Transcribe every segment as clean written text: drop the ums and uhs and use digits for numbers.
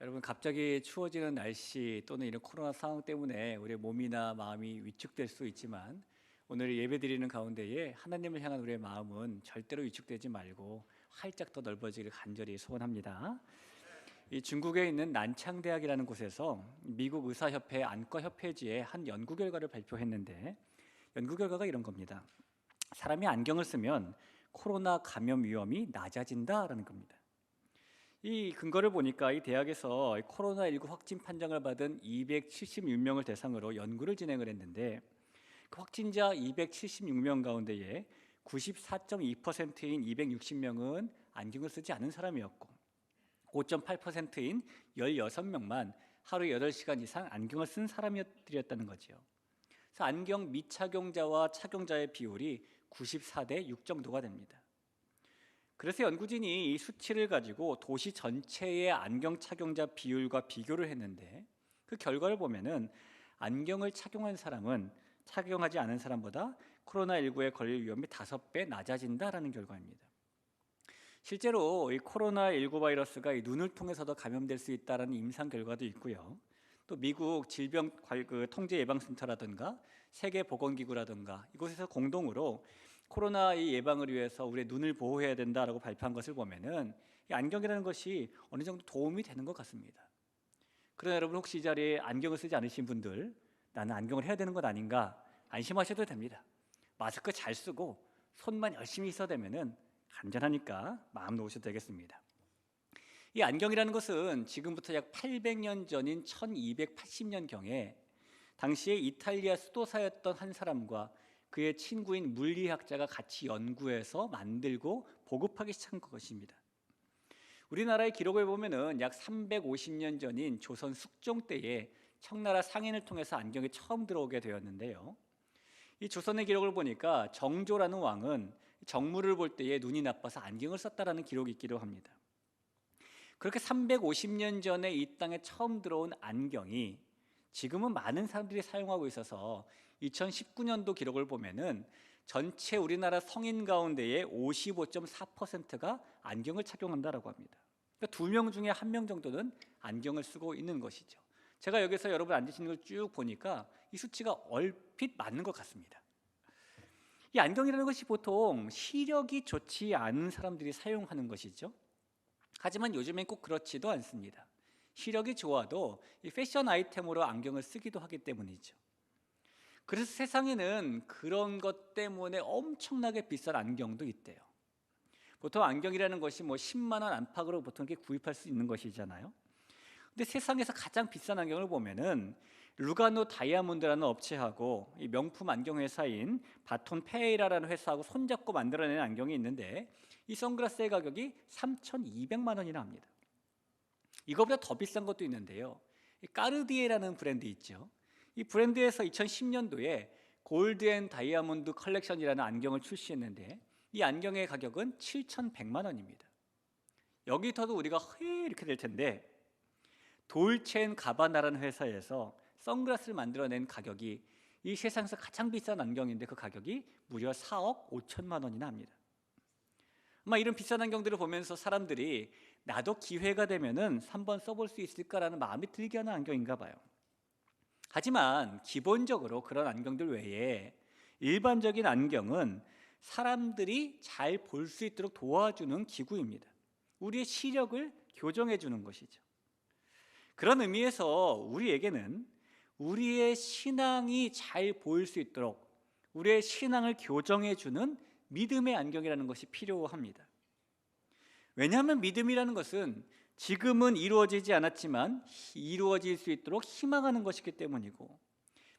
여러분, 갑자기 추워지는 날씨 또는 이런 코로나 상황 때문에 우리의 몸이나 마음이 위축될 수 있지만, 오늘 예배드리는 가운데에 하나님을 향한 우리의 마음은 절대로 위축되지 말고 활짝 더 넓어지기를 간절히 소원합니다. 이 중국에 있는 난창대학이라는 곳에서 미국 의사협회 안과협회지에 한 연구 결과를 발표했는데, 연구 결과가 이런 겁니다. 사람이 안경을 쓰면 코로나 감염 위험이 낮아진다라는 겁니다. 이 근거를 보니까 이 대학에서 코로나19 확진 판정을 받은 276명을 대상으로 연구를 진행을 했는데, 그 확진자 276명 가운데에 94.2%인 260명은 안경을 쓰지 않은 사람이었고, 5.8%인 16명만 하루 8시간 이상 안경을 쓴 사람들이었다는 거죠. 그래서 안경 미착용자와 착용자의 비율이 94대 6 정도가 됩니다. 그래서 연구진이 이 수치를 가지고 도시 전체의 안경 착용자 비율과 비교를 했는데, 그 결과를 보면은 안경을 착용한 사람은 착용하지 않은 사람보다 코로나19에 걸릴 위험이 5배 낮아진다라는 결과입니다. 실제로 이 코로나19 바이러스가 이 눈을 통해서도 감염될 수 있다는 임상 결과도 있고요. 또 미국 질병통제예방센터라든가 세계보건기구라든가 이곳에서 공동으로 코로나 예방을 위해서 우리의 눈을 보호해야 된다라고 발표한 것을 보면은 이 안경이라는 것이 어느 정도 도움이 되는 것 같습니다. 그러나 여러분, 혹시 이 자리에 안경을 쓰지 않으신 분들, 나는 안경을 해야 되는 것 아닌가 안심하셔도 됩니다. 마스크 잘 쓰고 손만 열심히 써대면은 안전하니까 마음 놓으셔도 되겠습니다. 이 안경이라는 것은 지금부터 약 800년 전인 1280년경에 당시에 이탈리아 수도사였던 한 사람과 그의 친구인 물리학자가 같이 연구해서 만들고 보급하기 시작한 것입니다. 우리나라의 기록을 보면은 약 350년 전인 조선 숙종 때에 청나라 상인을 통해서 안경이 처음 들어오게 되었는데요. 이 조선의 기록을 보니까 정조라는 왕은 정무를 볼 때에 눈이 나빠서 안경을 썼다라는 기록이 있기도 합니다. 그렇게 350년 전에 이 땅에 처음 들어온 안경이 지금은 많은 사람들이 사용하고 있어서 2019년도 기록을 보면은 전체 우리나라 성인 가운데의 55.4%가 안경을 착용한다라고 합니다. 그러니까 2명 중에 1명 정도는 안경을 쓰고 있는 것이죠. 제가 여기서 여러분 앉으시는 걸 쭉 보니까 이 수치가 얼핏 맞는 것 같습니다. 이 안경이라는 것이 보통 시력이 좋지 않은 사람들이 사용하는 것이죠. 하지만 요즘엔 꼭 그렇지도 않습니다. 시력이 좋아도 이 패션 아이템으로 안경을 쓰기도 하기 때문이죠. 그래서 세상에는 그런 것 때문에 엄청나게 비싼 안경도 있대요. 보통 안경이라는 것이 10만 원 안팎으로 보통 이렇게 구입할 수 있는 것이잖아요. 근데 세상에서 가장 비싼 안경을 보면은 루가노 다이아몬드라는 업체하고 이 명품 안경 회사인 바톤 페레이라라는 회사하고 손잡고 만들어낸 안경이 있는데, 이 선글라스의 가격이 3,200만 원이나 합니다. 이거보다 더 비싼 것도 있는데요. 이 까르디에라는 브랜드 있죠. 이 브랜드에서 2010년도에 골드 앤 다이아몬드 컬렉션이라는 안경을 출시했는데, 이 안경의 가격은 7,100만 원입니다. 여기서도 우리가 이렇게 될 텐데, 돌체 앤 가바나라는 회사에서 선글라스를 만들어낸 가격이 이 세상에서 가장 비싼 안경인데, 그 가격이 무려 4억 5천만 원이나 합니다. 아마 이런 비싼 안경들을 보면서 사람들이 나도 기회가 되면은 한번 써볼 수 있을까라는 마음이 들게 하는 안경인가 봐요. 하지만 기본적으로 그런 안경들 외에 일반적인 안경은 사람들이 잘 볼 수 있도록 도와주는 기구입니다. 우리의 시력을 교정해 주는 것이죠. 그런 의미에서 우리에게는 우리의 신앙이 잘 보일 수 있도록 우리의 신앙을 교정해 주는 믿음의 안경이라는 것이 필요합니다. 왜냐하면 믿음이라는 것은 지금은 이루어지지 않았지만 이루어질 수 있도록 희망하는 것이기 때문이고,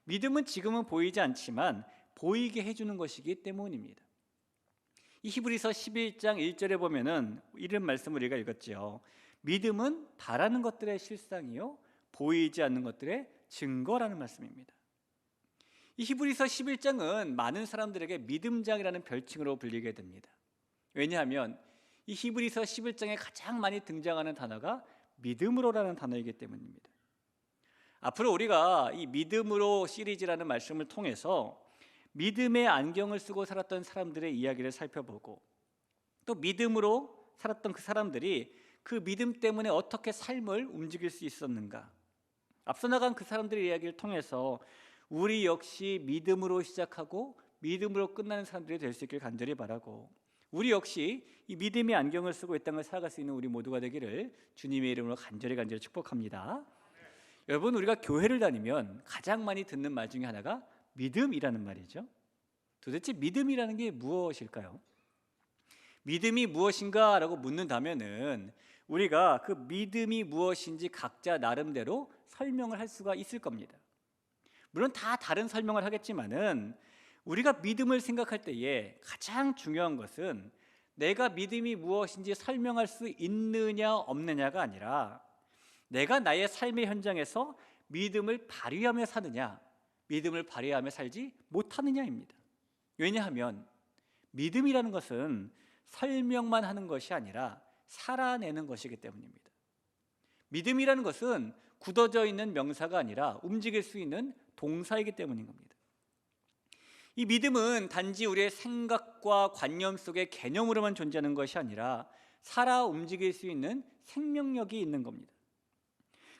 믿음은 지금은 보이지 않지만 보이게 해주는 것이기 때문입니다. 이 히브리서 11장 1절에 보면은 이런 말씀을 우리가 읽었죠. 믿음은 바라는 것들의 실상이요 보이지 않는 것들의 증거라는 말씀입니다. 이 히브리서 11장은 많은 사람들에게 믿음장이라는 별칭으로 불리게 됩니다. 왜냐하면 이 히브리서 11장에 가장 많이 등장하는 단어가 믿음으로라는 단어이기 때문입니다. 앞으로 우리가 이 믿음으로 시리즈라는 말씀을 통해서 믿음의 안경을 쓰고 살았던 사람들의 이야기를 살펴보고, 또 믿음으로 살았던 그 사람들이 그 믿음 때문에 어떻게 삶을 움직일 수 있었는가? 앞서 나간 그 사람들의 이야기를 통해서 우리 역시 믿음으로 시작하고 믿음으로 끝나는 사람들이 될 수 있길 간절히 바라고, 우리 역시 이 믿음의 안경을 쓰고 이 땅을 살아갈 수 있는 우리 모두가 되기를 주님의 이름으로 간절히 축복합니다. 여러분, 우리가 교회를 다니면 가장 많이 듣는 말 중에 하나가 믿음이라는 말이죠. 도대체 믿음이라는 게 무엇일까요? 믿음이 무엇인가 라고 묻는다면은 우리가 그 믿음이 무엇인지 각자 나름대로 설명을 할 수가 있을 겁니다. 물론 다 다른 설명을 하겠지만은 우리가 믿음을 생각할 때에 가장 중요한 것은 내가 믿음이 무엇인지 설명할 수 있느냐 없느냐가 아니라 내가 나의 삶의 현장에서 믿음을 발휘하며 사느냐, 믿음을 발휘하며 살지 못하느냐입니다. 왜냐하면 믿음이라는 것은 설명만 하는 것이 아니라 살아내는 것이기 때문입니다. 믿음이라는 것은 굳어져 있는 명사가 아니라 움직일 수 있는 동사이기 때문인 겁니다. 이 믿음은 단지 우리의 생각과 관념 속의 개념으로만 존재하는 것이 아니라 살아 움직일 수 있는 생명력이 있는 겁니다.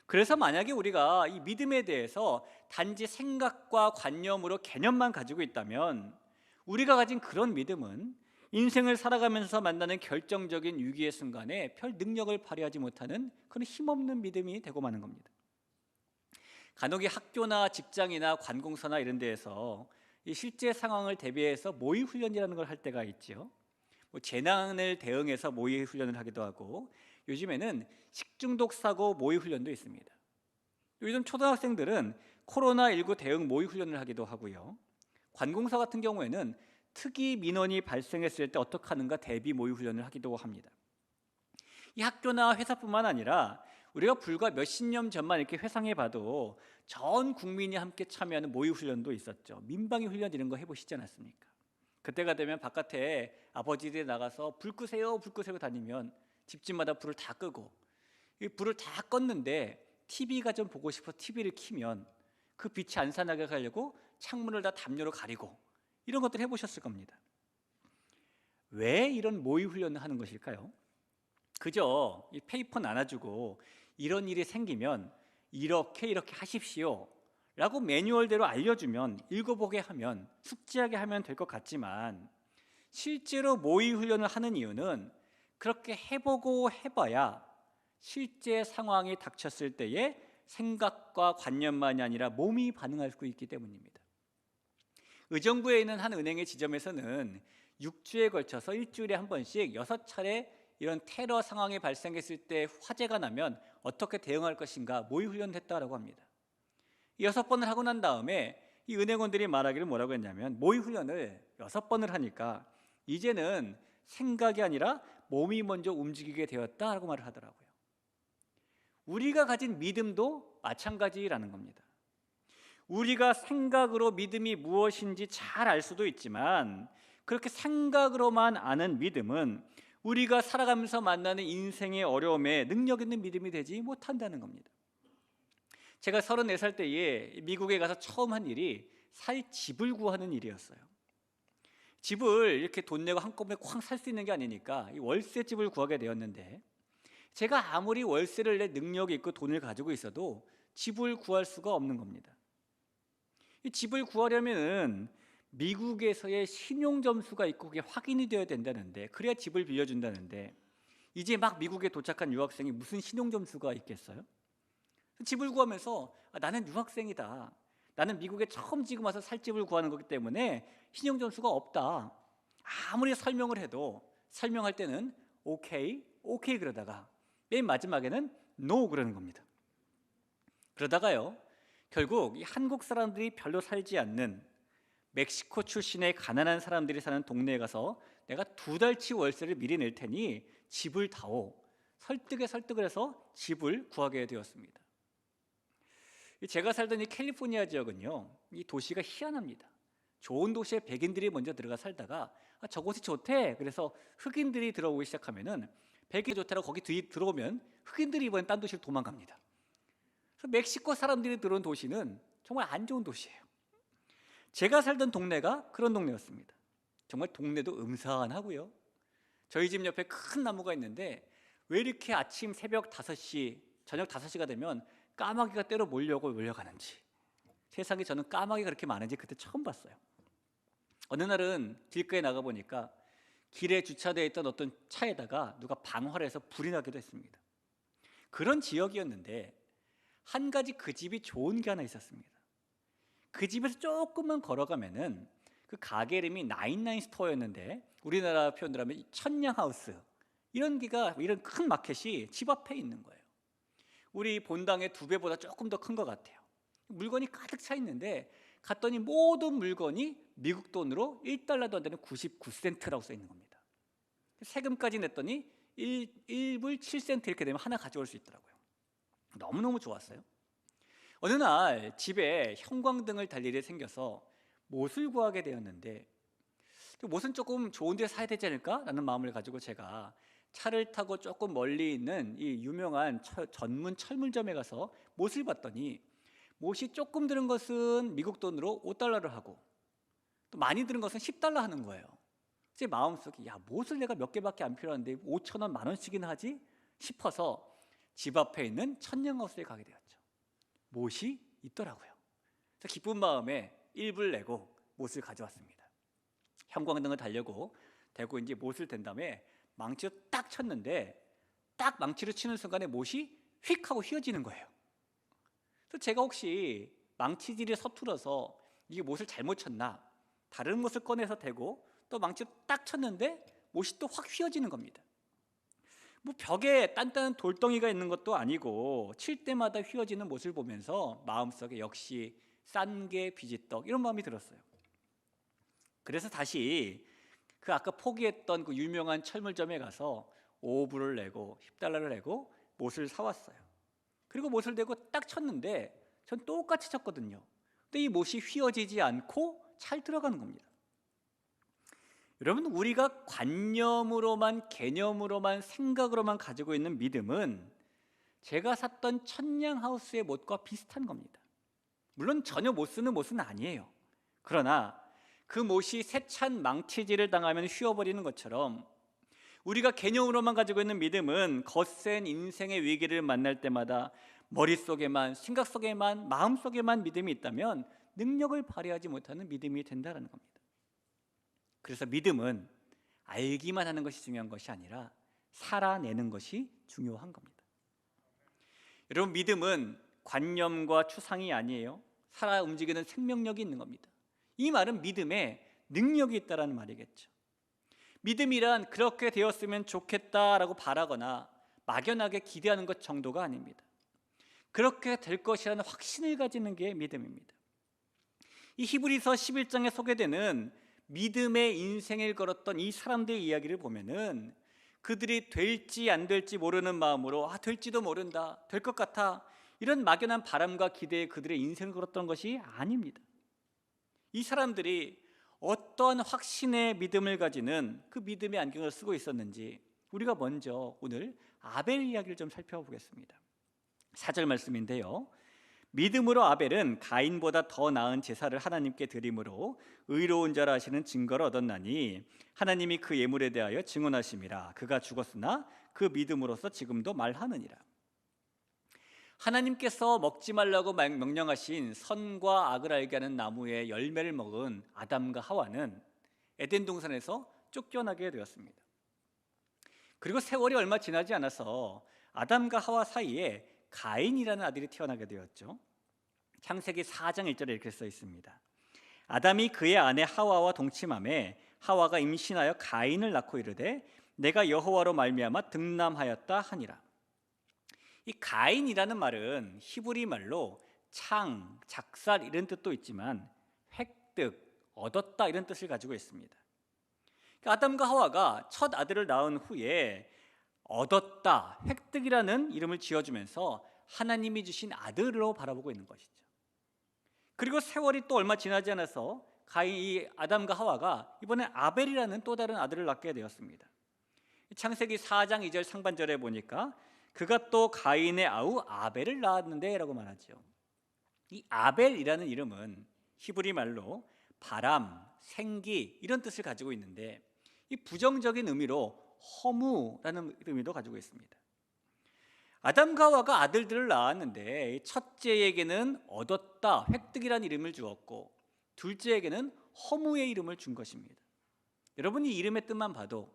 그래서 만약에 우리가 이 믿음에 대해서 단지 생각과 관념으로 개념만 가지고 있다면 우리가 가진 그런 믿음은 인생을 살아가면서 만나는 결정적인 위기의 순간에 별 능력을 발휘하지 못하는 그런 힘없는 믿음이 되고 마는 겁니다. 간혹 이 학교나 직장이나 관공서나 이런 데에서 이 실제 상황을 대비해서 모의 훈련이라는 걸 할 때가 있죠. 재난을 대응해서 모의 훈련을 하기도 하고, 요즘에는 식중독 사고 모의 훈련도 있습니다. 요즘 초등학생들은 코로나19 대응 모의 훈련을 하기도 하고요. 관공서 같은 경우에는 특이 민원이 발생했을 때 어떻게 하는가 대비 모의 훈련을 하기도 합니다. 이 학교나 회사뿐만 아니라 우리가 불과 몇십 년 전만 이렇게 회상해 봐도 전 국민이 함께 참여하는 모의 훈련도 있었죠. 민방위 훈련 이런 거 해보시지 않았습니까? 그때가 되면 바깥에 아버지들이 나가서 불 끄세요, 불 끄세요 다니면 집집마다 불을 다 끄고, 이 불을 다 껐는데 TV가 좀 보고 싶어 TV를 켜면 그 빛이 안 사나게 하려고 창문을 다 담요로 가리고, 이런 것들 해보셨을 겁니다. 왜 이런 모의 훈련을 하는 것일까요? 그저 이 페이퍼 나눠주고 이런 일이 생기면 이렇게 하십시오 라고 매뉴얼대로 알려주면, 읽어보게 하면, 숙지하게 하면 될 것 같지만, 실제로 모의 훈련을 하는 이유는 그렇게 해보고 해봐야 실제 상황이 닥쳤을 때의 생각과 관념만이 아니라 몸이 반응할 수 있기 때문입니다. 의정부에 있는 한 은행의 지점에서는 6주에 걸쳐서 일주일에 한 번씩 6차례 이런 테러 상황이 발생했을 때 화재가 나면 어떻게 대응할 것인가 모의 훈련을 했다고 합니다. 6번을 하고 난 다음에 이 은행원들이 말하기를 뭐라고 했냐면, 모의 훈련을 6번을 하니까 이제는 생각이 아니라 몸이 먼저 움직이게 되었다라고 말을 하더라고요. 우리가 가진 믿음도 마찬가지라는 겁니다. 우리가 생각으로 믿음이 무엇인지 잘 알 수도 있지만, 그렇게 생각으로만 아는 믿음은 우리가 살아가면서 만나는 인생의 어려움에 능력 있는 믿음이 되지 못한다는 겁니다. 제가 34살 때에 미국에 가서 처음 한 일이 살 집을 구하는 일이었어요. 집을 이렇게 돈 내고 한꺼번에 쾅 살 수 있는 게 아니니까 이 월세집을 구하게 되었는데, 제가 아무리 월세를 낼 능력이 있고 돈을 가지고 있어도 집을 구할 수가 없는 겁니다. 이 집을 구하려면 미국에서의 신용 점수가 있고 그게 확인이 되어야 된다는데, 그래야 집을 빌려준다는데, 이제 막 미국에 도착한 유학생이 무슨 신용 점수가 있겠어요? 집을 구하면서 나는 유학생이다, 나는 미국에 처음 지금 와서 살 집을 구하는 거기 때문에 신용 점수가 없다, 아무리 설명을 해도 설명할 때는 오케이 그러다가 맨 마지막에는 노 그러는 겁니다. 그러다가요, 결국 이 한국 사람들이 별로 살지 않는 멕시코 출신의 가난한 사람들이 사는 동네에 가서 내가 2달치 월세를 미리 낼 테니 집을 다오, 설득을 해서 집을 구하게 되었습니다. 제가 살던 이 캘리포니아 지역은요, 이 도시가 희한합니다. 좋은 도시에 백인들이 먼저 들어가 살다가 저곳이 좋대, 그래서 흑인들이 들어오기 시작하면은 백인이 좋다라고 거기 들어오면 흑인들이 이번엔 딴 도시로 도망갑니다. 그래서 멕시코 사람들이 들어온 도시는 정말 안 좋은 도시예요. 제가 살던 동네가 그런 동네였습니다. 정말 동네도 음산하고요. 저희 집 옆에 큰 나무가 있는데 왜 이렇게 아침 새벽 5시, 저녁 5시가 되면 까마귀가 때로 몰려가는지, 세상에 저는 까마귀가 그렇게 많은지 그때 처음 봤어요. 어느 날은 길가에 나가보니까 길에 주차되어 있던 어떤 차에다가 누가 방화를 해서 불이 나기도 했습니다. 그런 지역이었는데 한 가지 그 집이 좋은 게 하나 있었습니다. 그 집에서 조금만 걸어가면은 그 가게 이름이 나인나인 스토어였는데 우리나라 표현으로 하면 천냥하우스, 이런 큰 마켓이 집 앞에 있는 거예요. 우리 본당의 2배보다 조금 더 큰 것 같아요. 물건이 가득 차 있는데 갔더니 모든 물건이 미국 돈으로 1달러도 안 되는 99센트라고 써 있는 겁니다. 세금까지 냈더니 1불 7센트 이렇게 되면 하나 가져올 수 있더라고요. 너무너무 좋았어요. 어느 날 집에 형광등을 달 일이 생겨서 못을 구하게 되었는데, 못은 조금 좋은 데 사야 되지 않을까? 라는 마음을 가지고 제가 차를 타고 조금 멀리 있는 이 유명한 전문 철물점에 가서 못을 봤더니 못이 조금 들은 것은 미국 돈으로 5달러를 하고 또 많이 들은 것은 10달러 하는 거예요. 제 마음속에 못을 내가 몇 개밖에 안 필요한데 5,000원, 10,000원씩이나 하지? 싶어서 집 앞에 있는 천냥하우스에 가게 되었죠. 못이 있더라고요. 그래서 기쁜 마음에 1불 내고 못을 가져왔습니다. 형광등을 달려고 대고 이제 못을 댄 다음에 망치로 딱 쳤는데, 딱 망치로 치는 순간에 못이 휙 하고 휘어지는 거예요. 그래서 제가 혹시 망치질에 서툴러서 이게 못을 잘못 쳤나, 다른 못을 꺼내서 대고 또 망치로 딱 쳤는데 못이 또 확 휘어지는 겁니다. 뭐 벽에 단단한 돌덩이가 있는 것도 아니고 칠 때마다 휘어지는 못을 보면서 마음속에 역시 싼 게 비지떡, 이런 마음이 들었어요. 그래서 다시 그 아까 포기했던 그 유명한 철물점에 가서 5불을 내고 10달러를 내고 못을 사왔어요. 그리고 못을 대고 딱 쳤는데 전 똑같이 쳤거든요. 근데 이 못이 휘어지지 않고 잘 들어가는 겁니다. 여러분, 우리가 관념으로만, 개념으로만, 생각으로만 가지고 있는 믿음은 제가 샀던 천냥하우스의 못과 비슷한 겁니다. 물론 전혀 못 쓰는 못은 아니에요. 그러나 그 못이 세찬 망치질을 당하면 휘어버리는 것처럼 우리가 개념으로만 가지고 있는 믿음은 거센 인생의 위기를 만날 때마다 머릿속에만, 생각 속에만, 마음속에만 믿음이 있다면 능력을 발휘하지 못하는 믿음이 된다는 겁니다. 그래서 믿음은 알기만 하는 것이 중요한 것이 아니라 살아내는 것이 중요한 겁니다. 여러분, 믿음은 관념과 추상이 아니에요. 살아 움직이는 생명력이 있는 겁니다. 이 말은 믿음에 능력이 있다는 말이겠죠. 믿음이란 그렇게 되었으면 좋겠다라고 바라거나 막연하게 기대하는 것 정도가 아닙니다. 그렇게 될 것이라는 확신을 가지는 게 믿음입니다. 이 히브리서 11장에 소개되는 믿음의 인생을 걸었던 이 사람들의 이야기를 보면은 그들이 될지 안 될지 모르는 마음으로 될지도 모른다, 될 것 같아, 이런 막연한 바람과 기대에 그들의 인생을 걸었던 것이 아닙니다. 이 사람들이 어떠한 확신의 믿음을 가지는 그 믿음의 안경을 쓰고 있었는지 우리가 먼저 오늘 아벨 이야기를 좀 살펴보겠습니다. 4절 말씀인데요, 믿음으로 아벨은 가인보다 더 나은 제사를 하나님께 드림으로 의로운 자라 하시는 증거를 얻었나니 하나님이 그 예물에 대하여 증언하심이라. 그가 죽었으나 그 믿음으로서 지금도 말하느니라. 하나님께서 먹지 말라고 명령하신 선과 악을 알게 하는 나무의 열매를 먹은 아담과 하와는 에덴 동산에서 쫓겨나게 되었습니다. 그리고 세월이 얼마 지나지 않아서 아담과 하와 사이에 가인이라는 아들이 태어나게 되었죠. 창세기 4장 1절에 이렇게 써 있습니다. 아담이 그의 아내 하와와 동침하매 하와가 임신하여 가인을 낳고 이르되 내가 여호와로 말미암아 득남하였다 하니라. 이 가인이라는 말은 히브리 말로 창, 작살 이런 뜻도 있지만 획득, 얻었다 이런 뜻을 가지고 있습니다. 아담과 하와가 첫 아들을 낳은 후에 얻었다, 획득이라는 이름을 지어주면서 하나님이 주신 아들로 바라보고 있는 것이죠. 그리고 세월이 또 얼마 지나지 않아서 이 아담과 하와가 이번에 아벨이라는 또 다른 아들을 낳게 되었습니다. 창세기 4장 2절 상반절에 보니까 그가 또 가인의 아우 아벨을 낳았는데 라고 말하죠. 이 아벨이라는 이름은 히브리 말로 바람, 생기 이런 뜻을 가지고 있는데 이 부정적인 의미로 허무라는 의미도 가지고 있습니다. 아담과 하와가 아들들을 낳았는데 첫째에게는 얻었다, 획득이라는 이름을 주었고 둘째에게는 허무의 이름을 준 것입니다. 여러분이 이름의 뜻만 봐도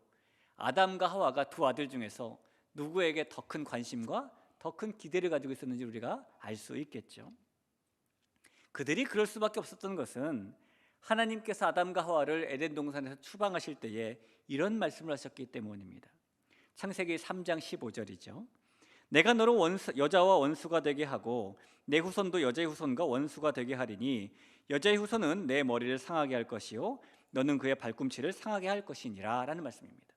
아담과 하와가 두 아들 중에서 누구에게 더 큰 관심과 더 큰 기대를 가지고 있었는지 우리가 알 수 있겠죠. 그들이 그럴 수밖에 없었던 것은 하나님께서 아담과 하와를 에덴 동산에서 추방하실 때에 이런 말씀을 하셨기 때문입니다. 창세기 3장 15절이죠. 내가 너로 여자와 원수가 되게 하고 내 후손도 여자의 후손과 원수가 되게 하리니 여자의 후손은 내 머리를 상하게 할 것이요 너는 그의 발꿈치를 상하게 할 것이니라 라는 말씀입니다.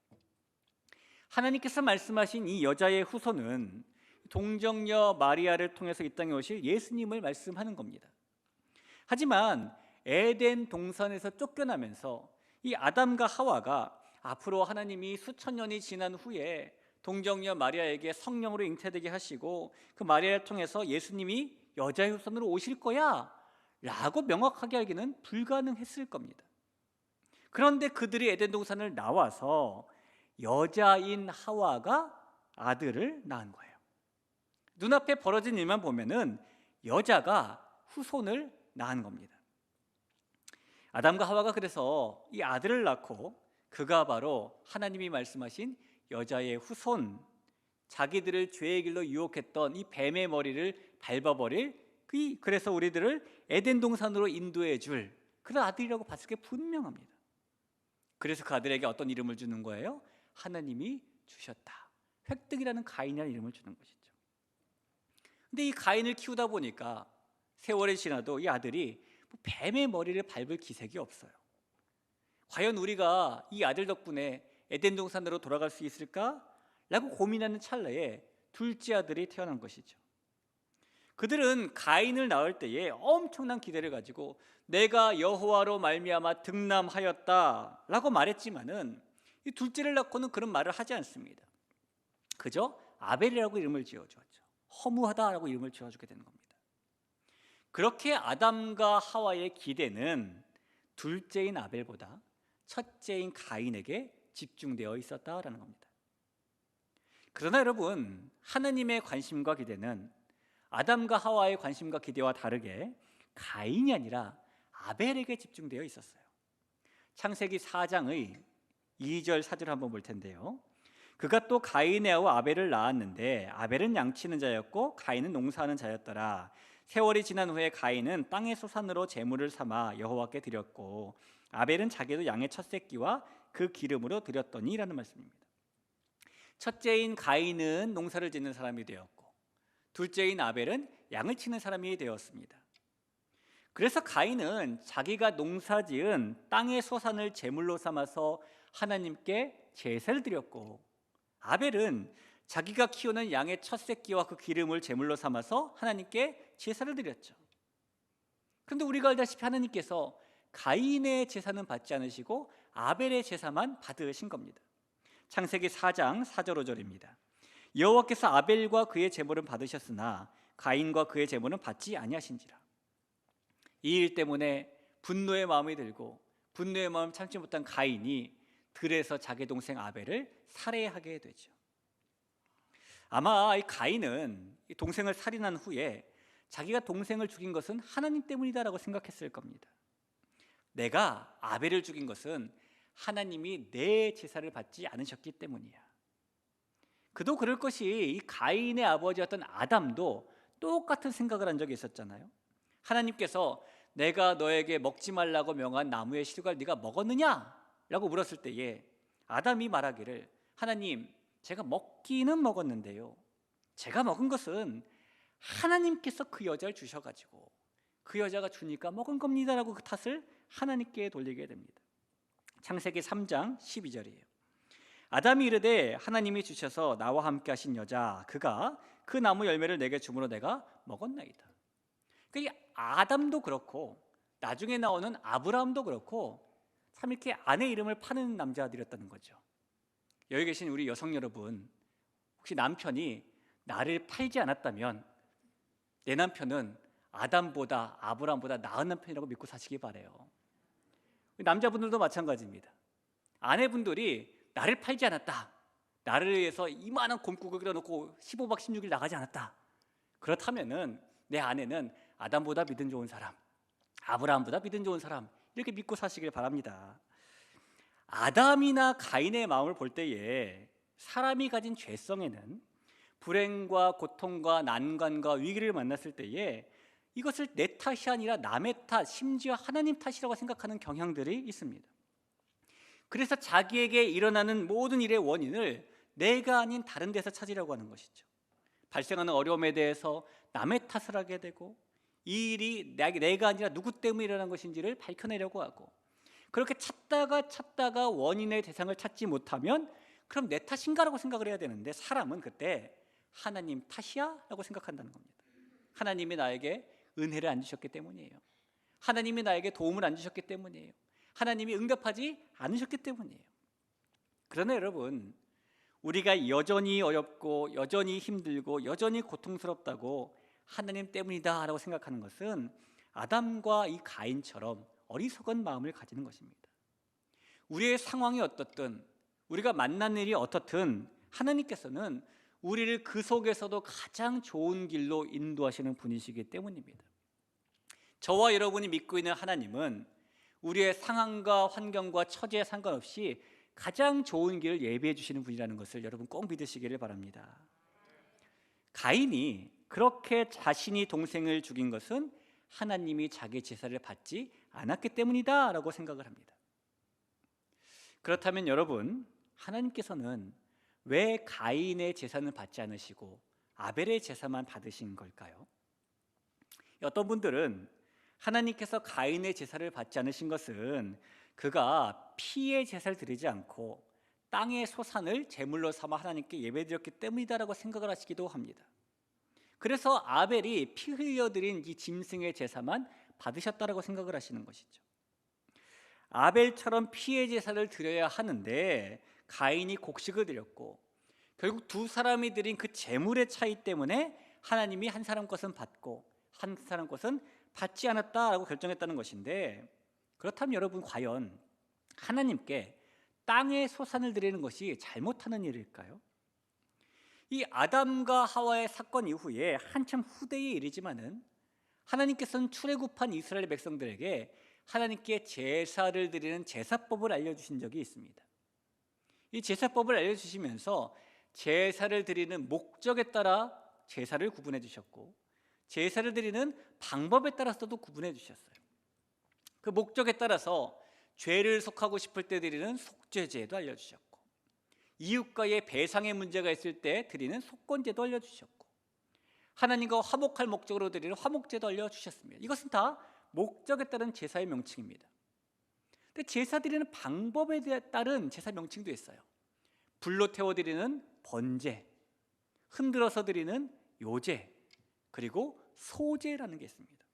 하나님께서 말씀하신 이 여자의 후손은 동정녀 마리아를 통해서 이 땅에 오실 예수님을 말씀하는 겁니다. 하지만 에덴 동산에서 쫓겨나면서 이 아담과 하와가 앞으로 하나님이 수천 년이 지난 후에 동정녀 마리아에게 성령으로 잉태되게 하시고 그 마리아를 통해서 예수님이 여자의 후손으로 오실 거야 라고 명확하게 알기는 불가능했을 겁니다. 그런데 그들이 에덴 동산을 나와서 여자인 하와가 아들을 낳은 거예요. 눈앞에 벌어진 일만 보면은 여자가 후손을 낳은 겁니다. 아담과 하와가 그래서 이 아들을 낳고 그가 바로 하나님이 말씀하신 여자의 후손, 자기들을 죄의 길로 유혹했던 이 뱀의 머리를 밟아버릴 그래서 우리들을 에덴 동산으로 인도해 줄 그런 아들이라고 봤을 게 분명합니다. 그래서 그 아들에게 어떤 이름을 주는 거예요? 하나님이 주셨다. 획득이라는 가인이라는 이름을 주는 것이죠. 근데 이 가인을 키우다 보니까 세월이 지나도 이 아들이 뱀의 머리를 밟을 기색이 없어요. 과연 우리가 이 아들 덕분에 에덴 동산으로 돌아갈 수 있을까? 라고 고민하는 찰나에 둘째 아들이 태어난 것이죠. 그들은 가인을 낳을 때에 엄청난 기대를 가지고 내가 여호와로 말미암아 득남하였다 라고 말했지만은 이 둘째를 낳고는 그런 말을 하지 않습니다. 그저 아벨이라고 이름을 지어주었죠. 허무하다라고 이름을 지어주게 되는 겁니다. 그렇게 아담과 하와의 기대는 둘째인 아벨보다 첫째인 가인에게 집중되어 있었다라는 겁니다. 그러나 여러분, 하나님의 관심과 기대는 아담과 하와의 관심과 기대와 다르게 가인이 아니라 아벨에게 집중되어 있었어요. 창세기 4장의 2절 4절 한번 볼 텐데요. 그가 또 가인의 아우 아벨을 낳았는데 아벨은 양치는 자였고 가인은 농사하는 자였더라. 세월이 지난 후에 가인은 땅의 소산으로 제물을 삼아 여호와께 드렸고 아벨은 자기도 양의 첫 새끼와 그 기름으로 드렸더니라는 말씀입니다. 첫째인 가인은 농사를 짓는 사람이 되었고 둘째인 아벨은 양을 치는 사람이 되었습니다. 그래서 가인은 자기가 농사지은 땅의 소산을 제물로 삼아서 하나님께 제사를 드렸고 아벨은 자기가 키우는 양의 첫 새끼와 그 기름을 제물로 삼아서 하나님께 제사를 드렸죠. 그런데 우리가 알다시피 하나님께서 가인의 제사는 받지 않으시고 아벨의 제사만 받으신 겁니다. 창세기 4장 4절 5절입니다. 여호와께서 아벨과 그의 제물은 받으셨으나 가인과 그의 제물은 받지 아니하신지라. 이 일 때문에 분노의 마음이 들고 분노의 마음 참지 못한 가인이 들에서 자기 동생 아벨을 살해하게 되죠. 아마 이 가인은 이 동생을 살인한 후에 자기가 동생을 죽인 것은 하나님 때문이다라고 생각했을 겁니다. 내가 아벨을 죽인 것은 하나님이 내 제사를 받지 않으셨기 때문이야. 그도 그럴 것이 이 가인의 아버지였던 아담도 똑같은 생각을 한 적이 있었잖아요. 하나님께서 내가 너에게 먹지 말라고 명한 나무의 실과를 네가 먹었느냐? 라고 물었을 때에 아담이 말하기를 하나님, 제가 먹기는 먹었는데요, 제가 먹은 것은 하나님께서 그 여자를 주셔가지고 그 여자가 주니까 먹은 겁니다 라고 그 탓을 하나님께 돌리게 됩니다. 창세기 3장 12절이에요. 아담이 이르되 하나님이 주셔서 나와 함께 하신 여자 그가 그 나무 열매를 내게 주므로 내가 먹었나이다. 그러니까 아담도 그렇고 나중에 나오는 아브라함도 그렇고 참 이렇게 아내 이름을 파는 남자들이었다는 거죠. 여기 계신 우리 여성 여러분, 혹시 남편이 나를 팔지 않았다면 내 남편은 아담보다 아브라함보다 나은 남편이라고 믿고 사시기 바라요. 남자분들도 마찬가지입니다. 아내분들이 나를 팔지 않았다, 나를 위해서 이만한 곰국을 끓여놓고 15박 16일 나가지 않았다. 그렇다면은 내 아내는 아담보다 믿음 좋은 사람, 아브라함보다 믿음 좋은 사람, 이렇게 믿고 사시길 바랍니다. 아담이나 가인의 마음을 볼 때에 사람이 가진 죄성에는 불행과 고통과 난관과 위기를 만났을 때에 이것을 내 탓이 아니라 남의 탓, 심지어 하나님 탓이라고 생각하는 경향들이 있습니다. 그래서 자기에게 일어나는 모든 일의 원인을 내가 아닌 다른 데서 찾으려고 하는 것이죠. 발생하는 어려움에 대해서 남의 탓을 하게 되고 이 일이 내가 아니라 누구 때문에 일어난 것인지를 밝혀내려고 하고, 그렇게 찾다가 원인의 대상을 찾지 못하면 그럼 내 탓인가라고 생각을 해야 되는데, 사람은 그때 하나님 탓이야? 라고 생각한다는 겁니다. 하나님이 나에게 은혜를 안 주셨기 때문이에요. 하나님이 나에게 도움을 안 주셨기 때문이에요. 하나님이 응답하지 않으셨기 때문이에요. 그러나 여러분, 우리가 여전히 어렵고 여전히 힘들고 여전히 고통스럽다고 하나님 때문이다 라고 생각하는 것은 아담과 이 가인처럼 어리석은 마음을 가지는 것입니다. 우리의 상황이 어떻든, 우리가 만난 일이 어떻든 하나님께서는 우리를 그 속에서도 가장 좋은 길로 인도하시는 분이시기 때문입니다. 저와 여러분이 믿고 있는 하나님은 우리의 상황과 환경과 처지에 상관없이 가장 좋은 길을 예비해 주시는 분이라는 것을 여러분 꼭 믿으시기를 바랍니다. 가인이 그렇게 자신이 동생을 죽인 것은 하나님이 자기 제사를 받지 않았기 때문이다 라고 생각을 합니다. 그렇다면 여러분, 하나님께서는 왜 가인의 제사는 받지 않으시고 아벨의 제사만 받으신 걸까요? 어떤 분들은 하나님께서 가인의 제사를 받지 않으신 것은 그가 피의 제사를 드리지 않고 땅의 소산을 제물로 삼아 하나님께 예배드렸기 때문이다라고 생각을 하시기도 합니다. 그래서 아벨이 피 흘려드린 이 짐승의 제사만 받으셨다라고 생각을 하시는 것이죠. 아벨처럼 피의 제사를 드려야 하는데 가인이 곡식을 드렸고, 결국 두 사람이 드린 그 제물의 차이 때문에 하나님이 한 사람 것은 받고 한 사람 것은 받지 않았다라고 결정했다는 것인데, 그렇다면 여러분, 과연 하나님께 땅의 소산을 드리는 것이 잘못하는 일일까요? 이 아담과 하와의 사건 이후에 한참 후대의 일이지만은 하나님께서는 출애굽한 이스라엘 백성들에게 하나님께 제사를 드리는 제사법을 알려주신 적이 있습니다. 이 제사법을 알려주시면서 제사를 드리는 목적에 따라 제사를 구분해 주셨고, 제사를 드리는 방법에 따라서도 구분해 주셨어요. 그 목적에 따라서 죄를 속하고 싶을 때 드리는 속죄제도 알려주셨고, 이웃과의 배상의 문제가 있을 때 드리는 속건제도 알려주셨고, 하나님과 화목할 목적으로 드리는 화목제도 알려주셨습니다. 이것은 다 목적에 따른 제사의 명칭입니다. 근데 제사 드리는 방법에 따른 제사 명칭도 있어요. 불로 태워 드리는 번제, 흔들어서 드리는 요제, 그리고 소제라는 게 있습니다.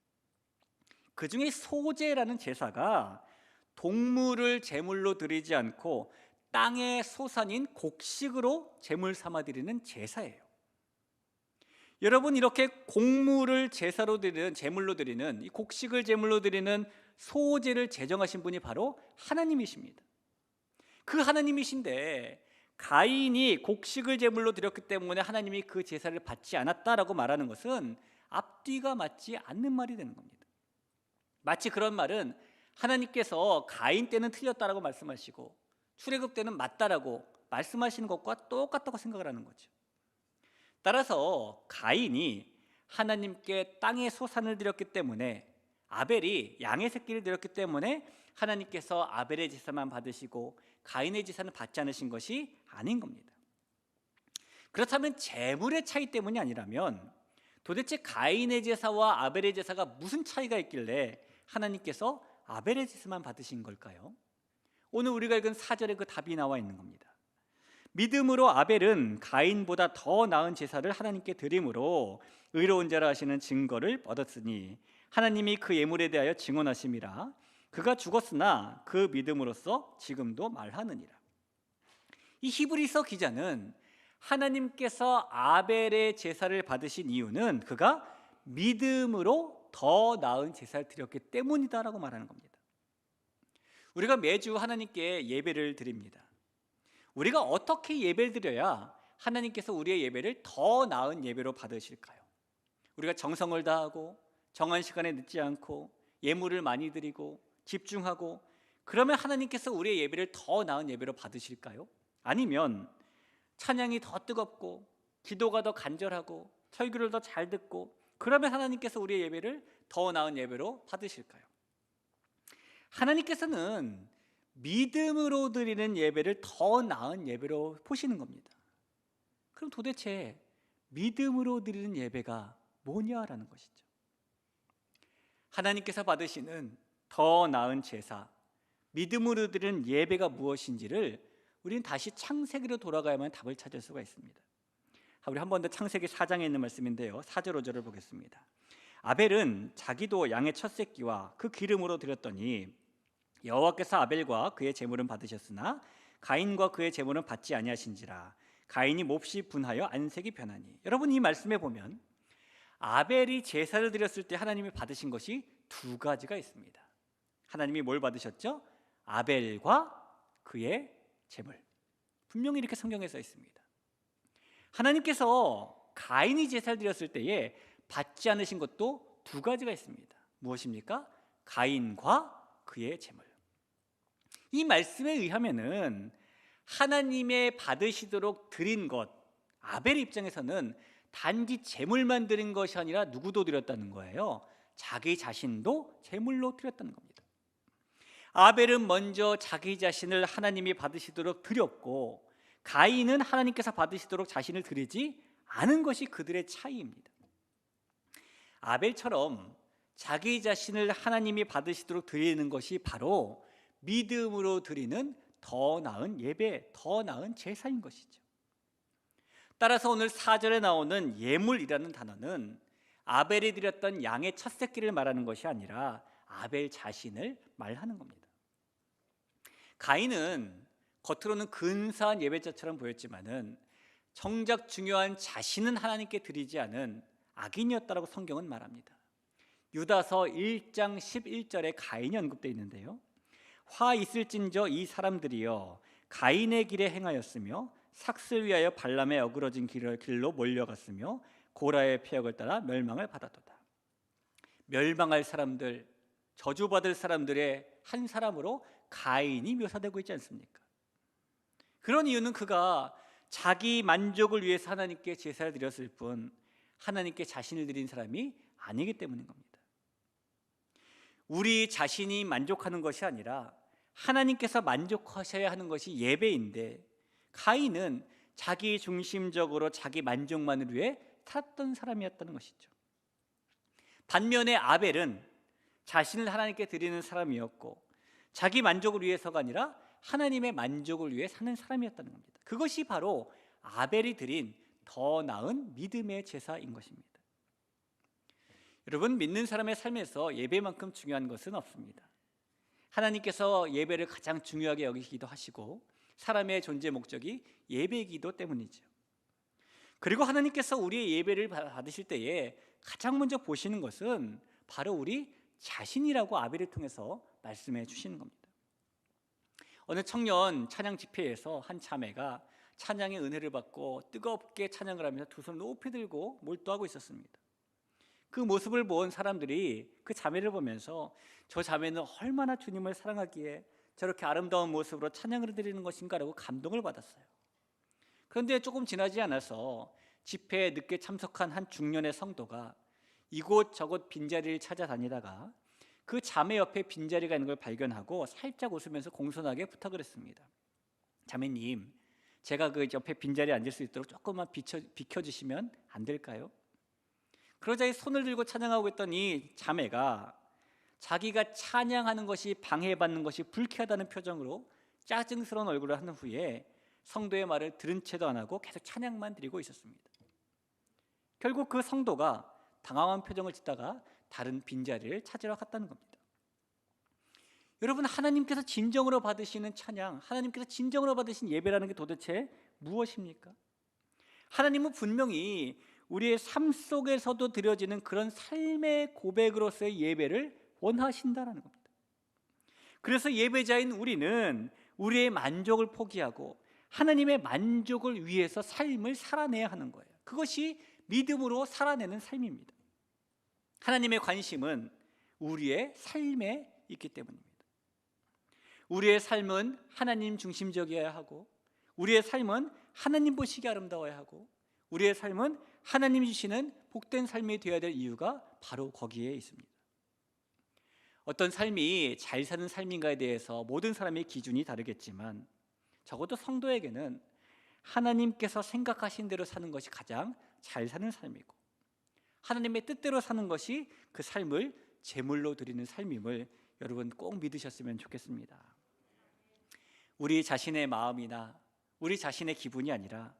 그 중에 소제라는 제사가 동물을 제물로 드리지 않고 땅의 소산인 곡식으로 제물 삼아 드리는 제사예요. 여러분, 이렇게 곡물을 제사로 드리는, 제물로 드리는, 이 곡식을 제물로 드리는 소제를 제정하신 분이 바로 하나님이십니다. 그 하나님이신데 가인이 곡식을 제물로 드렸기 때문에 하나님이 그 제사를 받지 않았다라고 말하는 것은 앞뒤가 맞지 않는 말이 되는 겁니다. 마치 그런 말은 하나님께서 가인 때는 틀렸다라고 말씀하시고 출애굽 때는 맞다라고 말씀하시는 것과 똑같다고 생각을 하는 거죠. 따라서 가인이 하나님께 땅의 소산을 드렸기 때문에, 아벨이 양의 새끼를 드렸기 때문에 하나님께서 아벨의 제사만 받으시고 가인의 제사는 받지 않으신 것이 아닌 겁니다. 그렇다면 제물의 차이 때문이 아니라면 도대체 가인의 제사와 아벨의 제사가 무슨 차이가 있길래 하나님께서 아벨의 제사만 받으신 걸까요? 오늘 우리가 읽은 4절에 그 답이 나와 있는 겁니다. 믿음으로 아벨은 가인보다 더 나은 제사를 하나님께 드림으로 의로운 자라 하시는 증거를 얻었으니 하나님이 그 예물에 대하여 증언하심이라. 그가 죽었으나 그 믿음으로써 지금도 말하느니라. 이 히브리서 기자는 하나님께서 아벨의 제사를 받으신 이유는 그가 믿음으로 더 나은 제사를 드렸기 때문이다라고 말하는 겁니다. 우리가 매주 하나님께 예배를 드립니다. 우리가 어떻게 예배를 드려야 하나님께서 우리의 예배를 더 나은 예배로 받으실까요? 우리가 정성을 다하고 정한 시간에 늦지 않고 예물을 많이 드리고 집중하고 그러면 하나님께서 우리의 예배를 더 나은 예배로 받으실까요? 아니면 찬양이 더 뜨겁고 기도가 더 간절하고 설교를 더 잘 듣고 그러면 하나님께서 우리의 예배를 더 나은 예배로 받으실까요? 하나님께서는 믿음으로 드리는 예배를 더 나은 예배로 보시는 겁니다. 그럼 도대체 믿음으로 드리는 예배가 뭐냐라는 것이죠. 하나님께서 받으시는 더 나은 제사, 믿음으로 드리는 예배가 무엇인지를 우리는 다시 창세기로 돌아가야만 답을 찾을 수가 있습니다. 우리 한 번 더 창세기 4장에 있는 말씀인데요, 4절 5절을 보겠습니다. 아벨은 자기도 양의 첫 새끼와 그 기름으로 드렸더니 여호와께서 아벨과 그의 제물은 받으셨으나 가인과 그의 제물은 받지 아니하신지라. 가인이 몹시 분하여 안색이 변하니. 여러분, 이 말씀에 보면 아벨이 제사를 드렸을 때 하나님이 받으신 것이 두 가지가 있습니다. 하나님이 뭘 받으셨죠? 아벨과 그의 제물. 분명히 이렇게 성경에 써 있습니다. 하나님께서 가인이 제사를 드렸을 때에 받지 않으신 것도 두 가지가 있습니다. 무엇입니까? 가인과 그의 제물. 이 말씀에 의하면은 하나님의 받으시도록 드린 것, 아벨의 입장에서는 단지 제물만 드린 것이 아니라 누구도 드렸다는 거예요. 자기 자신도 제물로 드렸다는 겁니다. 아벨은 먼저 자기 자신을 하나님이 받으시도록 드렸고, 가인은 하나님께서 받으시도록 자신을 드리지 않은 것이 그들의 차이입니다. 아벨처럼 자기 자신을 하나님이 받으시도록 드리는 것이 바로 믿음으로 드리는 더 나은 예배, 더 나은 제사인 것이죠. 따라서 오늘 4절에 나오는 예물이라는 단어는 아벨이 드렸던 양의 첫 새끼를 말하는 것이 아니라 아벨 자신을 말하는 겁니다. 가인은 겉으로는 근사한 예배자처럼 보였지만은 정작 중요한 자신은 하나님께 드리지 않은 악인이었다라고 성경은 말합니다. 유다서 1장 11절에 가인이 언급되어 있는데요, 화 있을진저 이 사람들이여 가인의 길에 행하였으며 삭슬 위하여 발람의 어그러진 길로 몰려갔으며 고라의 폐역을 따라 멸망을 받았도다. 멸망할 사람들, 저주받을 사람들의 한 사람으로 가인이 묘사되고 있지 않습니까? 그런 이유는 그가 자기 만족을 위해서 하나님께 제사를 드렸을 뿐 하나님께 자신을 드린 사람이 아니기 때문인 겁니다. 우리 자신이 만족하는 것이 아니라 하나님께서 만족하셔야 하는 것이 예배인데, 가인은 자기 중심적으로 자기 만족만을 위해 살았던 사람이었다는 것이죠. 반면에 아벨은 자신을 하나님께 드리는 사람이었고 자기 만족을 위해서가 아니라 하나님의 만족을 위해 사는 사람이었다는 겁니다. 그것이 바로 아벨이 드린 더 나은 믿음의 제사인 것입니다. 여러분, 믿는 사람의 삶에서 예배만큼 중요한 것은 없습니다. 하나님께서 예배를 가장 중요하게 여기기도 하시고 사람의 존재 목적이 예배이기도 때문이죠. 그리고 하나님께서 우리의 예배를 받으실 때에 가장 먼저 보시는 것은 바로 우리 자신이라고 아벨을 통해서 말씀해 주시는 겁니다. 어느 청년 찬양 집회에서 한 자매가 찬양의 은혜를 받고 뜨겁게 찬양을 하면서 두 손을 높이 들고 몰두하고 있었습니다. 그 모습을 본 사람들이 그 자매를 보면서 저 자매는 얼마나 주님을 사랑하기에 저렇게 아름다운 모습으로 찬양을 드리는 것인가라고 감동을 받았어요. 그런데 조금 지나지 않아서 집회에 늦게 참석한 한 중년의 성도가 이곳저곳 빈자리를 찾아다니다가 그 자매 옆에 빈자리가 있는 걸 발견하고 살짝 웃으면서 공손하게 부탁을 했습니다. 자매님, 제가 그 옆에 빈자리에 앉을 수 있도록 조금만 비켜주시면 안 될까요? 그러자 이 손을 들고 찬양하고 있던 이 자매가 자기가 찬양하는 것이 방해받는 것이 불쾌하다는 표정으로 짜증스러운 얼굴을 한 후에 성도의 말을 들은 채도 안 하고 계속 찬양만 드리고 있었습니다. 결국 그 성도가 당황한 표정을 짓다가 다른 빈자리를 찾으러 갔다는 겁니다. 여러분, 하나님께서 진정으로 받으시는 찬양, 하나님께서 진정으로 받으신 예배라는 게 도대체 무엇입니까? 하나님은 분명히 우리의 삶 속에서도 드려지는 그런 삶의 고백으로서의 예배를 원하신다는 겁니다. 그래서 예배자인 우리는 우리의 만족을 포기하고 하나님의 만족을 위해서 삶을 살아내야 하는 거예요. 그것이 믿음으로 살아내는 삶입니다. 하나님의 관심은 우리의 삶에 있기 때문입니다. 우리의 삶은 하나님 중심적이어야 하고, 우리의 삶은 하나님 보시기에 아름다워야 하고, 우리의 삶은 하나님이 주시는 복된 삶이 되어야 될 이유가 바로 거기에 있습니다. 어떤 삶이 잘 사는 삶인가에 대해서 모든 사람의 기준이 다르겠지만, 적어도 성도에게는 하나님께서 생각하신 대로 사는 것이 가장 잘 사는 삶이고, 하나님의 뜻대로 사는 것이 그 삶을 제물로 드리는 삶임을 여러분 꼭 믿으셨으면 좋겠습니다. 우리 자신의 마음이나 우리 자신의 기분이 아니라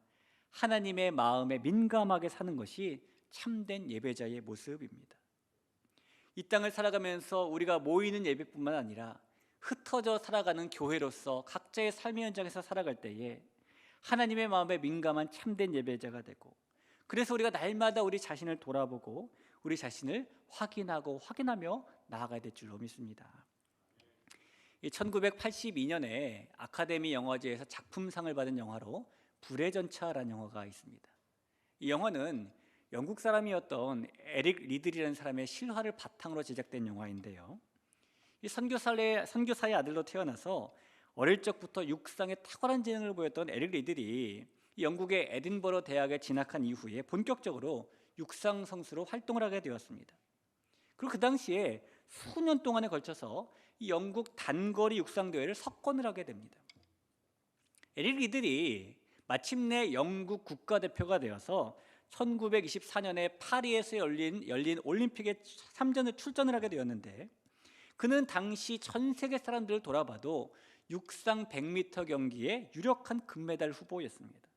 하나님의 마음에 민감하게 사는 것이 참된 예배자의 모습입니다. 이 땅을 살아가면서 우리가 모이는 예배뿐만 아니라 흩어져 살아가는 교회로서 각자의 삶의 현장에서 살아갈 때에 하나님의 마음에 민감한 참된 예배자가 되고, 그래서 우리가 날마다 우리 자신을 돌아보고 우리 자신을 확인하며 나아가야 될 줄로 믿습니다. 1982년에 아카데미 영화제에서 작품상을 받은 영화로 불의 전차라는 영화가 있습니다. 이 영화는 영국 사람이었던 에릭 리들이라는 사람의 실화를 바탕으로 제작된 영화인데요, 이 선교사의 아들로 태어나서 어릴 적부터 육상에 탁월한 재능을 보였던 에릭 리들이 영국의 에딘버러 대학에 진학한 이후에 본격적으로 육상 선수로 활동을 하게 되었습니다. 그리고 그 당시에 수년 동안에 걸쳐서 이 영국 단거리 육상 대회를 석권을 하게 됩니다. 에릭 리들이 마침내 영국 국가대표가 되어서 1924년에 파리에서 열린 올림픽에 출전을 하게 되었는데, 그는 당시 전 세계 사람들을 돌아봐도 육상 100m 경기에 유력한 금메달 후보였습니다.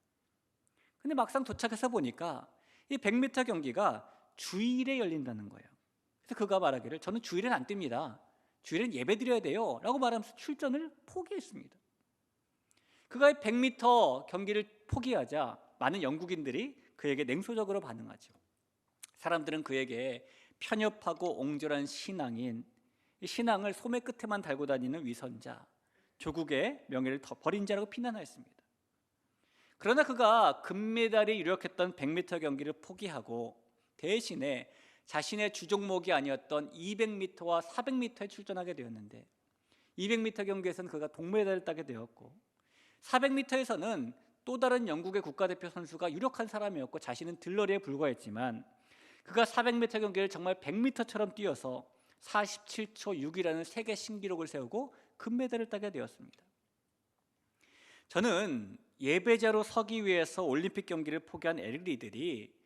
근데 막상 도착해서 보니까 이 100m 경기가 주일에 열린다는 거예요. 그래서 그가 말하기를, 저는 주일엔 안 뜁니다. 주일엔 예배 드려야 돼요 라고 말하면서 출전을 포기했습니다. 그가 100m 경기를 포기하자 많은 영국인들이 그에게 냉소적으로 반응하죠. 사람들은 그에게 편협하고 옹졸한 신앙인, 이 신앙을 소매 끝에만 달고 다니는 위선자, 조국의 명예를 버린 자라고 비난하였습니다. 그러나 그가 금메달이 유력했던 100m 경기를 포기하고 대신에 자신의 주종목이 아니었던 200m와 400m에 출전하게 되었는데, 200m 경기에서는 그가 동메달을 따게 되었고, 400m에서는 또 다른 영국의 국가대표 선수가 유력한 사람이었고 자신은 들러리에 불과했지만, 그가 400m 경기를 정말 100m처럼 뛰어서 47초 6이라는 세계 신기록을 세우고 금메달을 따게 되었습니다. 저는 예배자로 서기 위해서 올림픽 경기를 포기한 에릭 리들이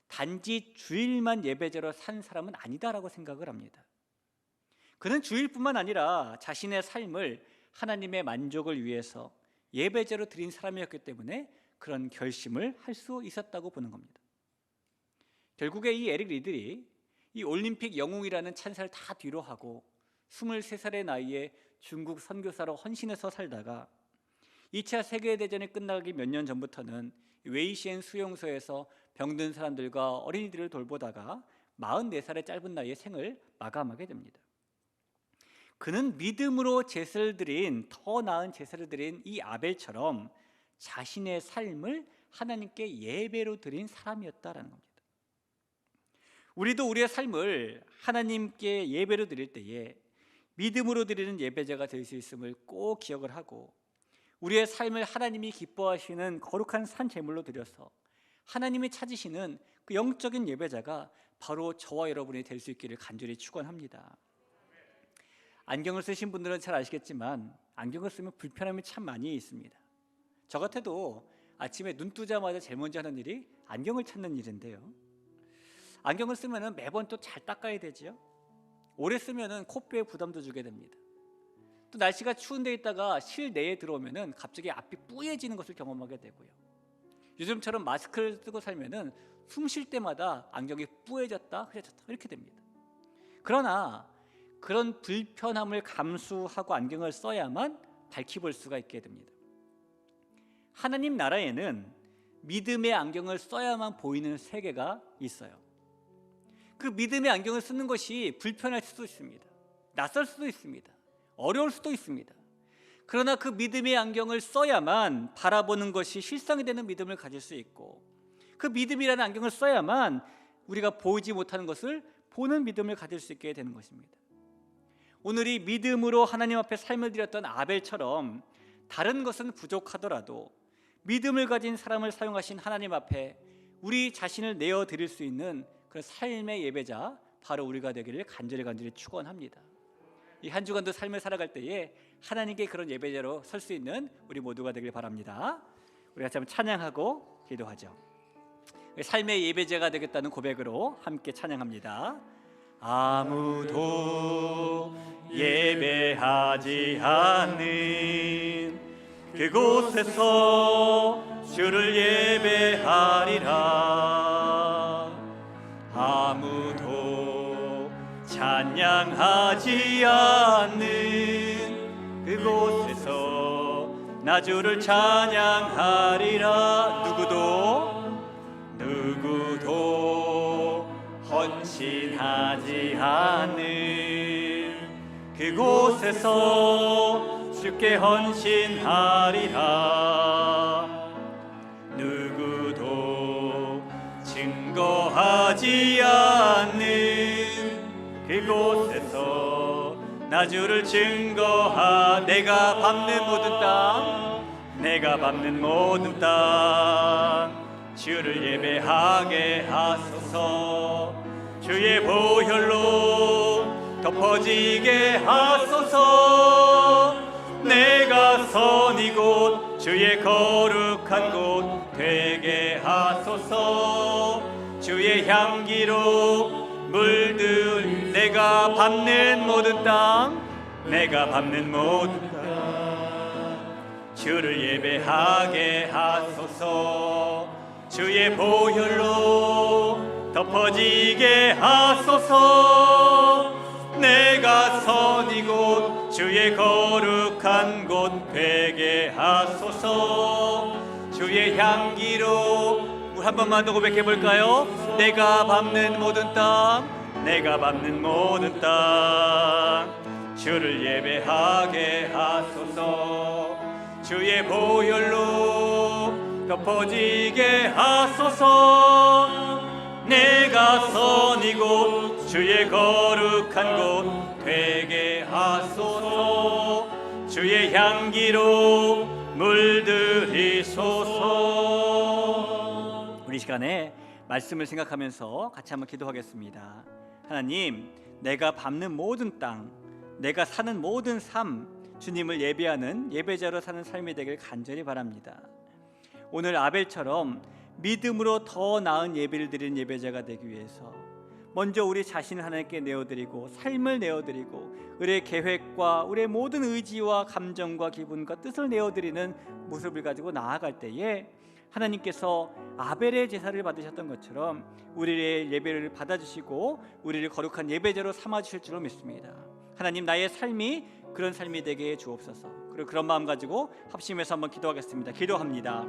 단지 주일만 예배자로 산 사람은 아니다라고 생각을 합니다. 그는 주일뿐만 아니라 자신의 삶을 하나님의 만족을 위해서 예배자로 드린 사람이었기 때문에 그런 결심을 할 수 있었다고 보는 겁니다. 결국에 이 에릭 리들이 이 올림픽 영웅이라는 찬사를 다 뒤로 하고 23살의 나이에 중국 선교사로 헌신해서 살다가 2차 세계대전이 끝나기 몇 년 전부터는 웨이시엔 수용소에서 병든 사람들과 어린이들을 돌보다가 44살의 짧은 나이에 생을 마감하게 됩니다. 그는 믿음으로 제사를 드린, 더 나은 제사를 드린 이 아벨처럼 자신의 삶을 하나님께 예배로 드린 사람이었다라는 겁니다. 우리도 우리의 삶을 하나님께 예배로 드릴 때에 믿음으로 드리는 예배자가 될 수 있음을 꼭 기억을 하고, 우리의 삶을 하나님이 기뻐하시는 거룩한 산 제물로 드려서 하나님이 찾으시는 그 영적인 예배자가 바로 저와 여러분이 될 수 있기를 간절히 축원합니다. 안경을 쓰신 분들은 잘 아시겠지만 안경을 쓰면 불편함이 참 많이 있습니다. 저 같아도 아침에 눈 뜨자마자 제일 먼저 하는 일이 안경을 찾는 일인데요, 안경을 쓰면 매번 또 잘 닦아야 되지요. 오래 쓰면 코뼈에 부담도 주게 됩니다. 또 날씨가 추운 데 있다가 실내에 들어오면 갑자기 앞이 뿌얘지는 것을 경험하게 되고요, 요즘처럼 마스크를 쓰고 살면 숨 쉴 때마다 안경이 뿌얘졌다 흐려졌다 이렇게 됩니다. 그러나 그런 불편함을 감수하고 안경을 써야만 밝히 볼 수가 있게 됩니다. 하나님 나라에는 믿음의 안경을 써야만 보이는 세계가 있어요. 그 믿음의 안경을 쓰는 것이 불편할 수도 있습니다. 낯설 수도 있습니다. 어려울 수도 있습니다. 그러나 그 믿음의 안경을 써야만 바라보는 것이 실상이 되는 믿음을 가질 수 있고, 그 믿음이라는 안경을 써야만 우리가 보이지 못하는 것을 보는 믿음을 가질 수 있게 되는 것입니다. 오늘 이 믿음으로 하나님 앞에 삶을 드렸던 아벨처럼 다른 것은 부족하더라도 믿음을 가진 사람을 사용하신 하나님 앞에 우리 자신을 내어드릴 수 있는 그런 삶의 예배자, 바로 우리가 되기를 간절히 축원합니다. 이 한 주간도 삶을 살아갈 때에 하나님께 그런 예배자로 설 수 있는 우리 모두가 되길 바랍니다. 우리 같이 한번 찬양하고 기도하죠. 삶의 예배자가 되겠다는 고백으로 함께 찬양합니다. 아무도 예배하지 않는 그곳에서 주를 예배하리라. 아무도 찬양하지 않는 그곳에서 나 주를 찬양하리라. 누구도 헌신하지 않는 그곳에서 주께 헌신하리라. 누구도 증거하지 않는 그곳에서 나 주를 내가 밟는 모든 땅 주를 예배하게 하소서. 주의 보혈로 덮어지게 하소서. 내가 선 이곳 주의 거룩한 곳 되게 하소서. 주의 향기로 물들 내가 밟는 모든 땅 주를 예배하게 하소서. 주의 보혈로 덮어지게 하소서. 내가 선 이곳 주의 거룩한 곳 되게 하소서. 주의 향기로 우리 한 번만 더 고백해 볼까요? 내가 밟는 모든 땅 주를 예배하게 하소서. 주의 보혈로 덮어지게 하소서. 내가 선 이곳 주의 거룩한 곳 되게 하소서. 주의 향기로 물들이소서. 우리 시간에 말씀을 생각하면서 같이 한번 기도하겠습니다. 하나님, 내가 밟는 모든 땅, 내가 사는 모든 삶, 주님을 예배하는 예배자로 사는 삶이 되길 간절히 바랍니다. 오늘 아벨처럼 믿음으로 더 나은 예배를 드리는 예배자가 되기 위해서 먼저 우리 자신을 하나님께 내어드리고 삶을 내어드리고 우리의 계획과 우리의 모든 의지와 감정과 기분과 뜻을 내어드리는 모습을 가지고 나아갈 때에 하나님께서 아벨의 제사를 받으셨던 것처럼 우리의 예배를 받아주시고 우리를 거룩한 예배자로 삼아주실 줄로 믿습니다. 하나님, 나의 삶이 그런 삶이 되게 해 주옵소서. 그리고 그런 마음 가지고 합심해서 한번 기도하겠습니다. 기도합니다.